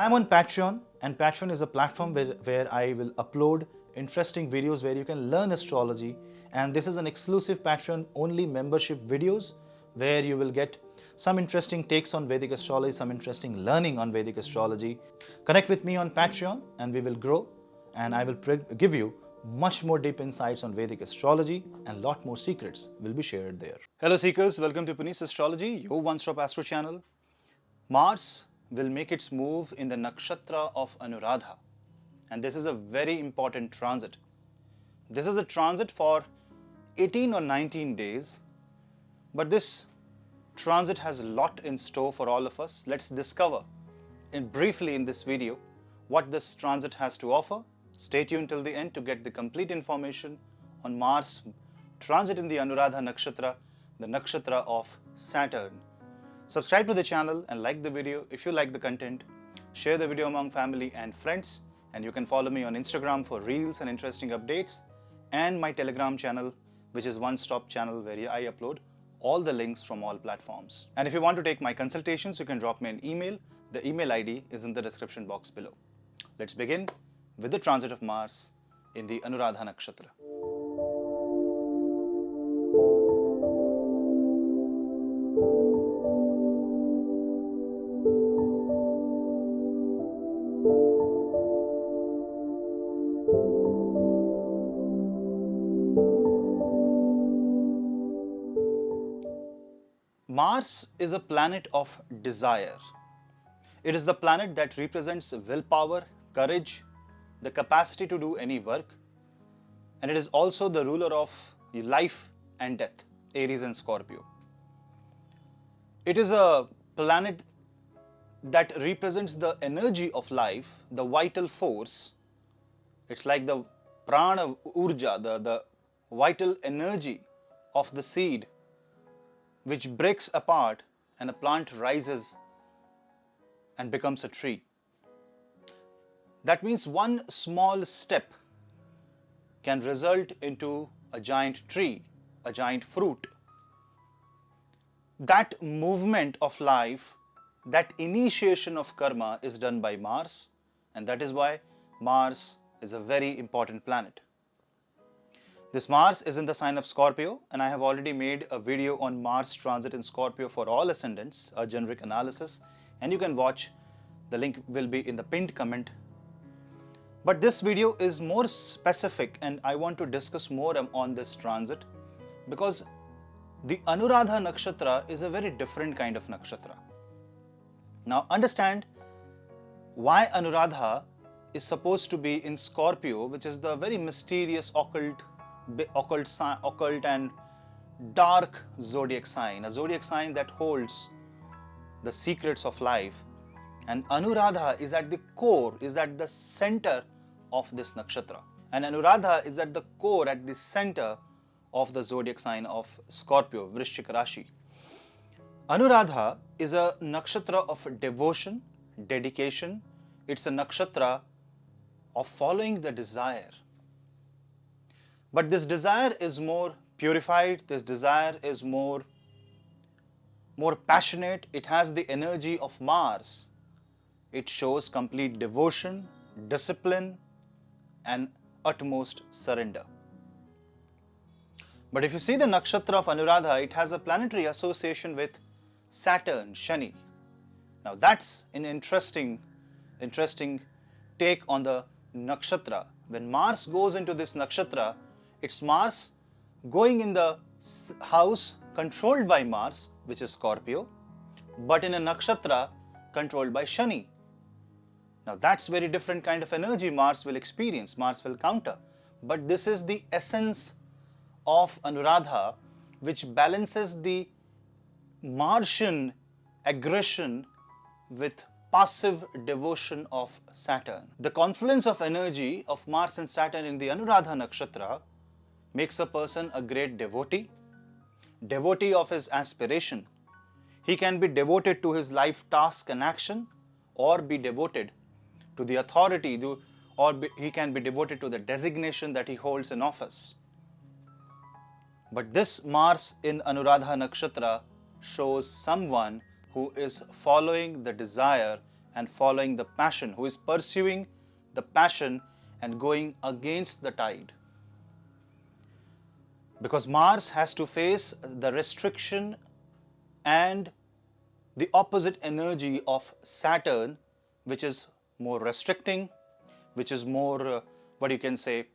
I'm on Patreon, and Patreon is a platform where I will upload interesting videos where you can learn astrology. And this is an exclusive Patreon only membership videos where you will get some interesting takes on Vedic astrology, some interesting learning on Vedic astrology. Connect with me on Patreon and we will grow, and I will give you much more deep insights on Vedic astrology, and lot more secrets will be shared there. Hello seekers, welcome to Punneit Astrology, your one-stop astro channel. Mars will make its move in the nakshatra of Anuradha, and this is a very important transit. This is a transit for 18 or 19 days, but this transit has a lot in store for all of us. Let's discover briefly in this video what this transit has to offer. Stay tuned till the end to get the complete information on Mars transit in the Anuradha nakshatra, the nakshatra of Saturn. Subscribe to the channel and like the video if you like the content. Share the video among family and friends, and you can follow me on Instagram for reels and interesting updates, and my Telegram channel, which is one-stop channel where I upload all the links from all platforms. And if you want to take my consultations, you can drop me an email. The email ID is in the description box below. Let's begin with the transit of Mars in the Anuradha nakshatra. Mars is a planet of desire. It is the planet that represents willpower, courage, the capacity to do any work, and it is also the ruler of life and death, Aries and Scorpio. It is a planet that represents the energy of life, the vital force. It's like the prana urja, the vital energy of the seed, which breaks apart and a plant rises and becomes a tree. That means one small step can result into a giant tree, a giant fruit. That movement of life, that initiation of karma is done by Mars, and that is why Mars is a very important planet. This Mars is in the sign of Scorpio, and I have already made a video on Mars transit in Scorpio for all ascendants, a generic analysis, and you can watch. The link will be in the pinned comment. But this video is more specific, and I want to discuss more on this transit because the Anuradha nakshatra is a very different kind of nakshatra. Now understand why Anuradha is supposed to be in Scorpio, which is the very mysterious occult and dark zodiac sign, a zodiac sign that holds the secrets of life. And Anuradha is at the core, is at the center of this nakshatra. And Anuradha is at the core, at the center of the zodiac sign of Scorpio, Vrishchika Rashi. Anuradha is a nakshatra of devotion, dedication. It's a nakshatra of following the desire. But this desire is more purified, this desire is more passionate. It has the energy of Mars. It shows complete devotion, discipline, and utmost surrender. But if you see the nakshatra of Anuradha, it has a planetary association with Saturn, Shani. Now that's an interesting take on the nakshatra. When Mars goes into this nakshatra, it's Mars going in the house controlled by Mars, which is Scorpio, but in a nakshatra controlled by Shani. Now that's very different kind of energy Mars will experience, Mars will counter. But this is the essence of Anuradha, which balances the Martian aggression with passive devotion of Saturn. The confluence of energy of Mars and Saturn in the Anuradha nakshatra makes a person a great devotee of his aspiration. He can be devoted to his life task and action, or be devoted to the authority, he can be devoted to the designation that he holds in office. But this Mars in Anuradha nakshatra shows someone who is following the desire and following the passion, who is pursuing the passion and going against the tide. Because Mars has to face the restriction and the opposite energy of Saturn, which is more restricting, which is more, what you can say,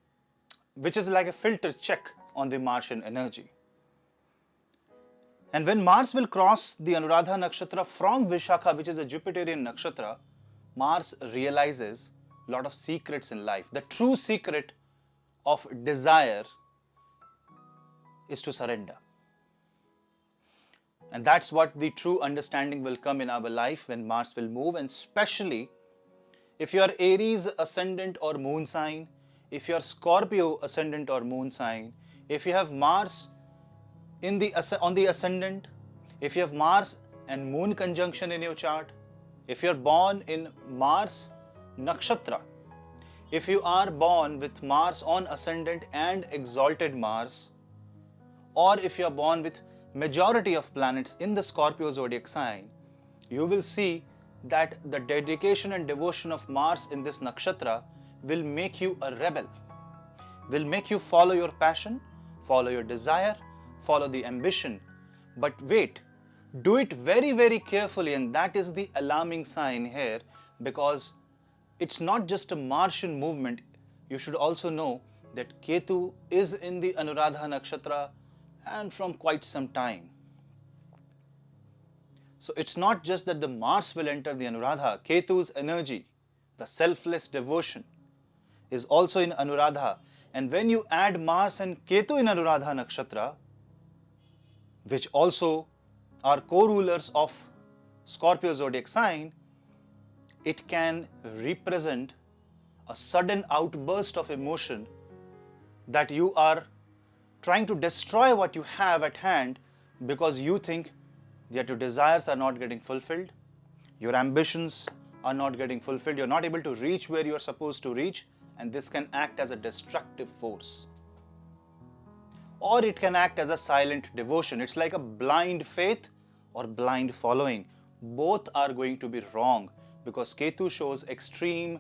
which is like a filter check on the Martian energy. And when Mars will cross the Anuradha nakshatra from Vishakha, which is a Jupiterian nakshatra, Mars realizes a lot of secrets in life. The true secret of desire is to surrender. And that's what the true understanding will come in our life when Mars will move, and especially if you are Aries ascendant or moon sign, if you are Scorpio ascendant or moon sign, if you have Mars on the ascendant, if you have Mars and moon conjunction in your chart, if you are born in Mars nakshatra, if you are born with Mars on ascendant and exalted Mars, or if you are born with majority of planets in the Scorpio zodiac sign, you will see that the dedication and devotion of Mars in this nakshatra will make you a rebel, will make you follow your passion, follow your desire, follow the ambition. But wait, do it very, very carefully, and that is the alarming sign here, because it's not just a Martian movement. You should also know that Ketu is in the Anuradha nakshatra and from quite some time. So it's not just that the Mars will enter the Anuradha. Ketu's energy, the selfless devotion, is also in Anuradha. And when you add Mars and Ketu in Anuradha nakshatra, which also are co-rulers of Scorpio zodiac sign, it can represent a sudden outburst of emotion that you are trying to destroy what you have at hand because you think that your desires are not getting fulfilled, your ambitions are not getting fulfilled, you're not able to reach where you're supposed to reach, and this can act as a destructive force. Or it can act as a silent devotion. It's like a blind faith or blind following. Both are going to be wrong because Ketu shows extreme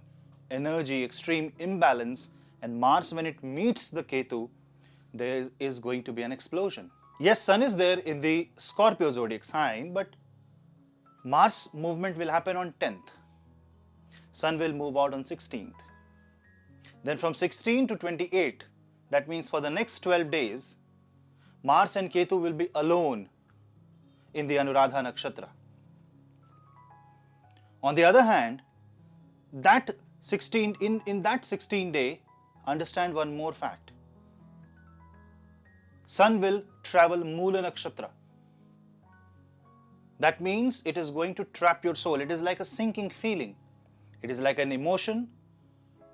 energy, extreme imbalance, and Mars, when it meets the Ketu, there is going to be an explosion. Yes, Sun is there in the Scorpio zodiac sign, but Mars movement will happen on 10th. Sun will move out on 16th. Then from 16 to 28, that means for the next 12 days, Mars and Ketu will be alone in the Anuradha nakshatra. On the other hand, in that 16 day, understand one more fact. Sun will travel Moola nakshatra. That means it is going to trap your soul. It is like a sinking feeling. It is like an emotion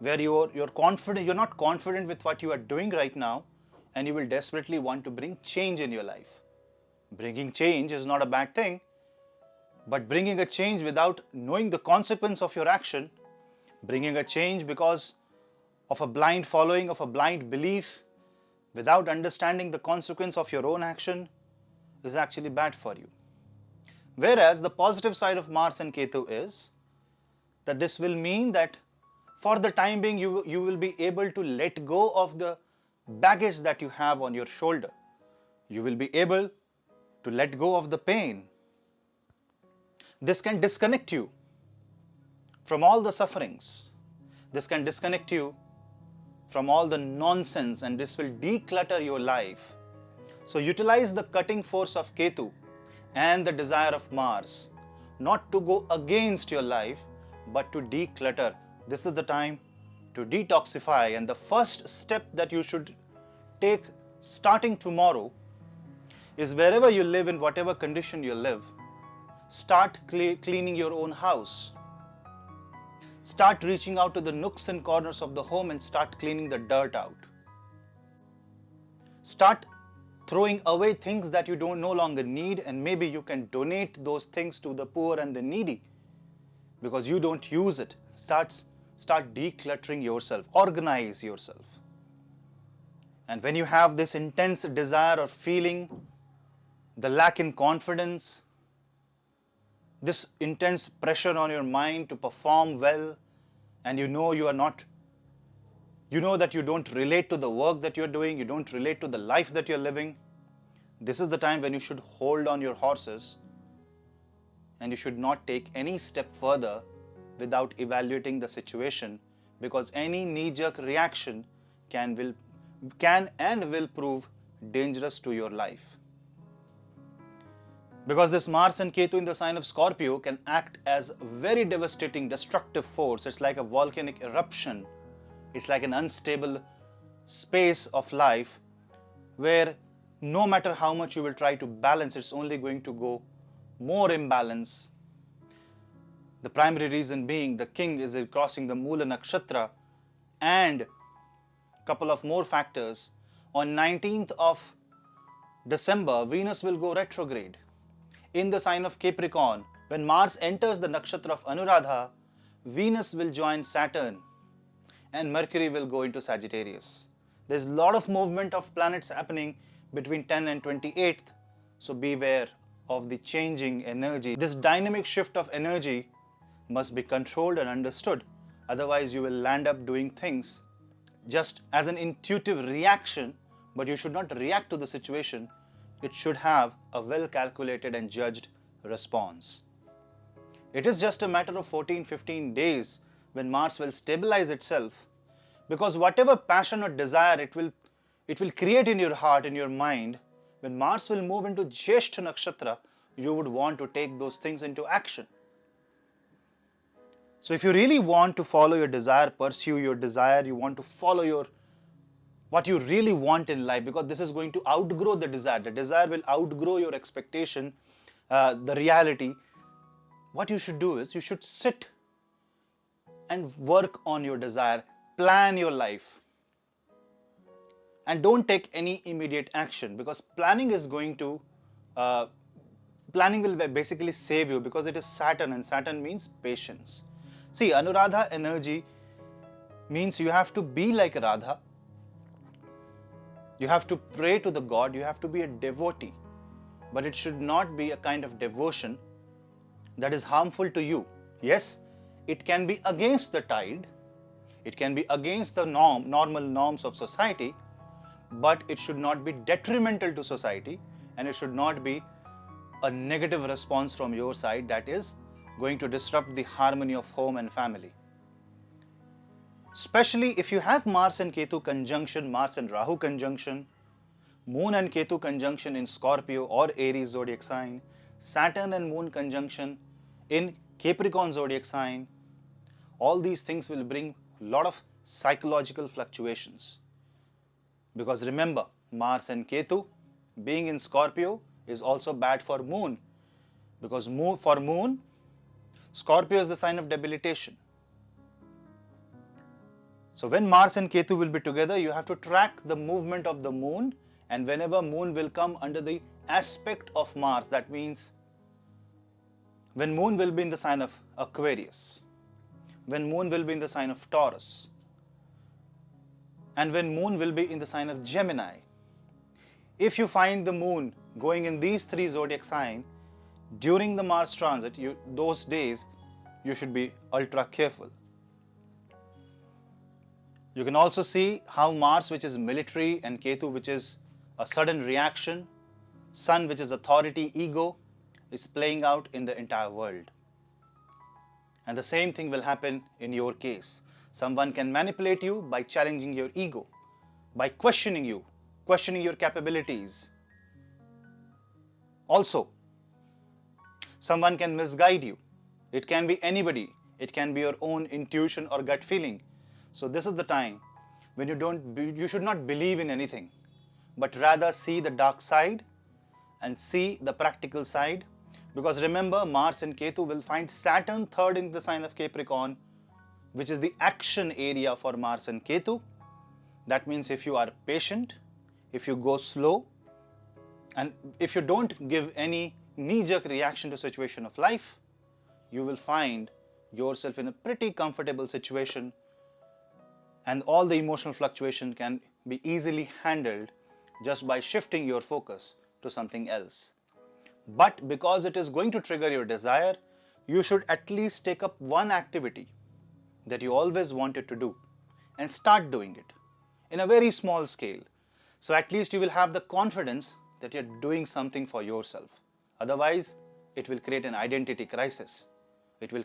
where you're confident, you're not confident with what you are doing right now, and you will desperately want to bring change in your life. Bringing change is not a bad thing, but bringing a change without knowing the consequence of your action, bringing a change because of a blind following, of a blind belief, without understanding the consequence of your own action, is actually bad for you. Whereas the positive side of Mars and Ketu is that this will mean that for the time being you will be able to let go of the baggage that you have on your shoulder. You will be able to let go of the pain. This can disconnect you from all the sufferings. This can disconnect you from all the nonsense, and this will declutter your life. So utilize the cutting force of Ketu and the desire of Mars, not to go against your life, but to declutter. This is the time to detoxify, and the first step that you should take starting tomorrow is wherever you live, in whatever condition you live, start cleaning your own house. Start reaching out to the nooks and corners of the home and start cleaning the dirt out. Start throwing away things that you no longer need, and maybe you can donate those things to the poor and the needy because you don't use it. Start decluttering yourself, organize yourself. And when you have this intense desire or feeling, the lack in confidence, this intense pressure on your mind to perform well, and you know that you don't relate to the work that you're doing, you don't relate to the life that you're living. This is the time when you should hold on your horses and you should not take any step further without evaluating the situation, because any knee-jerk reaction can and will prove dangerous to your life. Because this Mars and Ketu in the sign of Scorpio can act as a very devastating, destructive force. It's like a volcanic eruption. It's like an unstable space of life where no matter how much you will try to balance, it's only going to go more imbalance. The primary reason being the king is crossing the Mula Nakshatra, and couple of more factors. On 19th of December, Venus will go retrograde in the sign of Capricorn. When Mars enters the nakshatra of Anuradha, Venus will join Saturn and Mercury will go into Sagittarius. There's a lot of movement of planets happening between 10 and 28th, so beware of the changing energy. This dynamic shift of energy must be controlled and understood. Otherwise, you will land up doing things just as an intuitive reaction, but you should not react to the situation. It should have a well-calculated and judged response. It is just a matter of 14-15 days when Mars will stabilize itself, because whatever passion or desire it will create in your heart, in your mind, when Mars will move into Jyeshtha Nakshatra, you would want to take those things into action. So if you really want to follow your desire, pursue your desire, you want to follow what you really want in life, because this is going to outgrow the desire. The desire will outgrow your expectation, the reality. What you should do is you should sit and work on your desire, plan your life, and don't take any immediate action, because planning will basically save you, because it is Saturn and Saturn means patience. See, Anuradha energy means you have to be like Radha. You have to pray to the God, you have to be a devotee. But it should not be a kind of devotion that is harmful to you. Yes, it can be against the tide, it can be against the normal norms of society, but it should not be detrimental to society, and it should not be a negative response from your side that is going to disrupt the harmony of home and family. Especially if you have Mars and Ketu conjunction, Mars and Rahu conjunction, Moon and Ketu conjunction in Scorpio or Aries zodiac sign, Saturn and Moon conjunction in Capricorn zodiac sign, all these things will bring a lot of psychological fluctuations. Because remember, Mars and Ketu being in Scorpio is also bad for Moon, because for Moon, Scorpio is the sign of debilitation. So when Mars and Ketu will be together, you have to track the movement of the Moon, and whenever Moon will come under the aspect of Mars, that means when Moon will be in the sign of Aquarius, when Moon will be in the sign of Taurus, and when Moon will be in the sign of Gemini. If you find the Moon going in these three zodiac signs during the Mars transit, those days you should be ultra careful. You can also see how Mars, which is military, and Ketu, which is a sudden reaction, Sun, which is authority, ego, is playing out in the entire world. And the same thing will happen in your case. Someone can manipulate you by challenging your ego, by questioning you, questioning your capabilities. Also, someone can misguide you. It can be anybody. It can be your own intuition or gut feeling. So this is the time when you should not believe in anything, but rather see the dark side and see the practical side. Because remember, Mars and Ketu will find Saturn third in the sign of Capricorn, which is the action area for Mars and Ketu. That means if you are patient, if you go slow, and if you don't give any knee-jerk reaction to situation of life, you will find yourself in a pretty comfortable situation, and all the emotional fluctuation can be easily handled just by shifting your focus to something else. But because it is going to trigger your desire, you should at least take up one activity that you always wanted to do and start doing it in a very small scale. So at least you will have the confidence that you're doing something for yourself. Otherwise, it will create an identity crisis. It will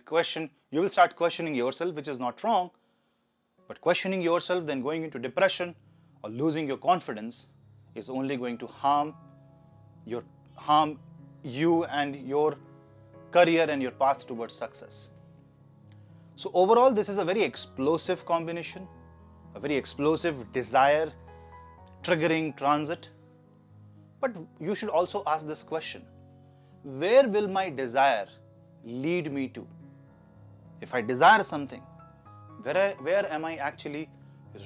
you will start questioning yourself, which is not wrong, but questioning yourself, then going into depression or losing your confidence is only going to harm you and your career and your path towards success. So overall, this is a very explosive combination, a very explosive desire triggering transit. But you should also ask this question: where will my desire lead me to? If I desire something, where am I actually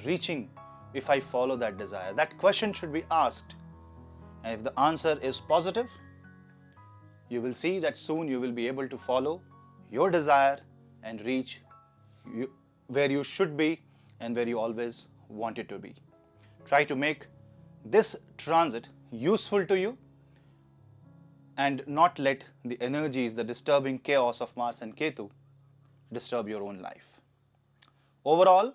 reaching if I follow that desire? That question should be asked. And if the answer is positive, you will see that soon you will be able to follow your desire and reach where you should be and where you always wanted to be. Try to make this transit useful to you and not let the energies, the disturbing chaos of Mars and Ketu disturb your own life. Overall,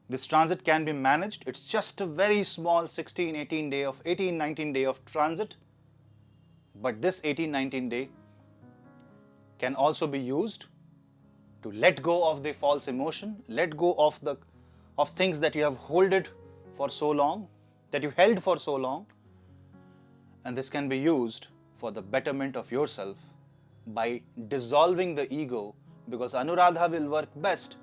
this transit can be managed. It's just a very small 18-19 day of transit. But this 18-19 day can also be used to let go of the false emotion, let go of things that you have held for so long, and this can be used for the betterment of yourself by dissolving the ego, because Anuradha will work best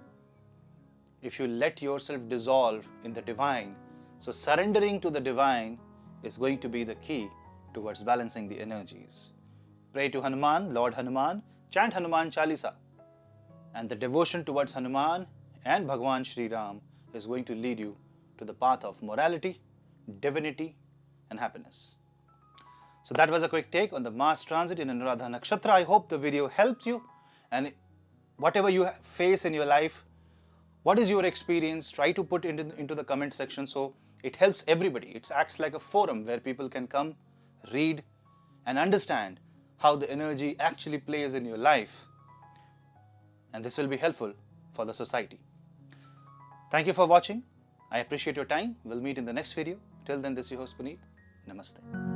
if you let yourself dissolve in the divine. So surrendering to the divine is going to be the key towards balancing the energies. Pray to Hanuman, Lord Hanuman, chant Hanuman Chalisa, and the devotion towards Hanuman and Bhagwan Shri Ram is going to lead you to the path of morality, divinity, and happiness. So that was a quick take on the Mars transit in Anuradha Nakshatra. I hope the video helps you, and whatever you face in your life, what is your experience? Try to put it into the comment section so it helps everybody. It acts like a forum where people can come, read, and understand how the energy actually plays in your life. And this will be helpful for the society. Thank you for watching. I appreciate your time. We'll meet in the next video. Till then, this is your host Puneet. Namaste.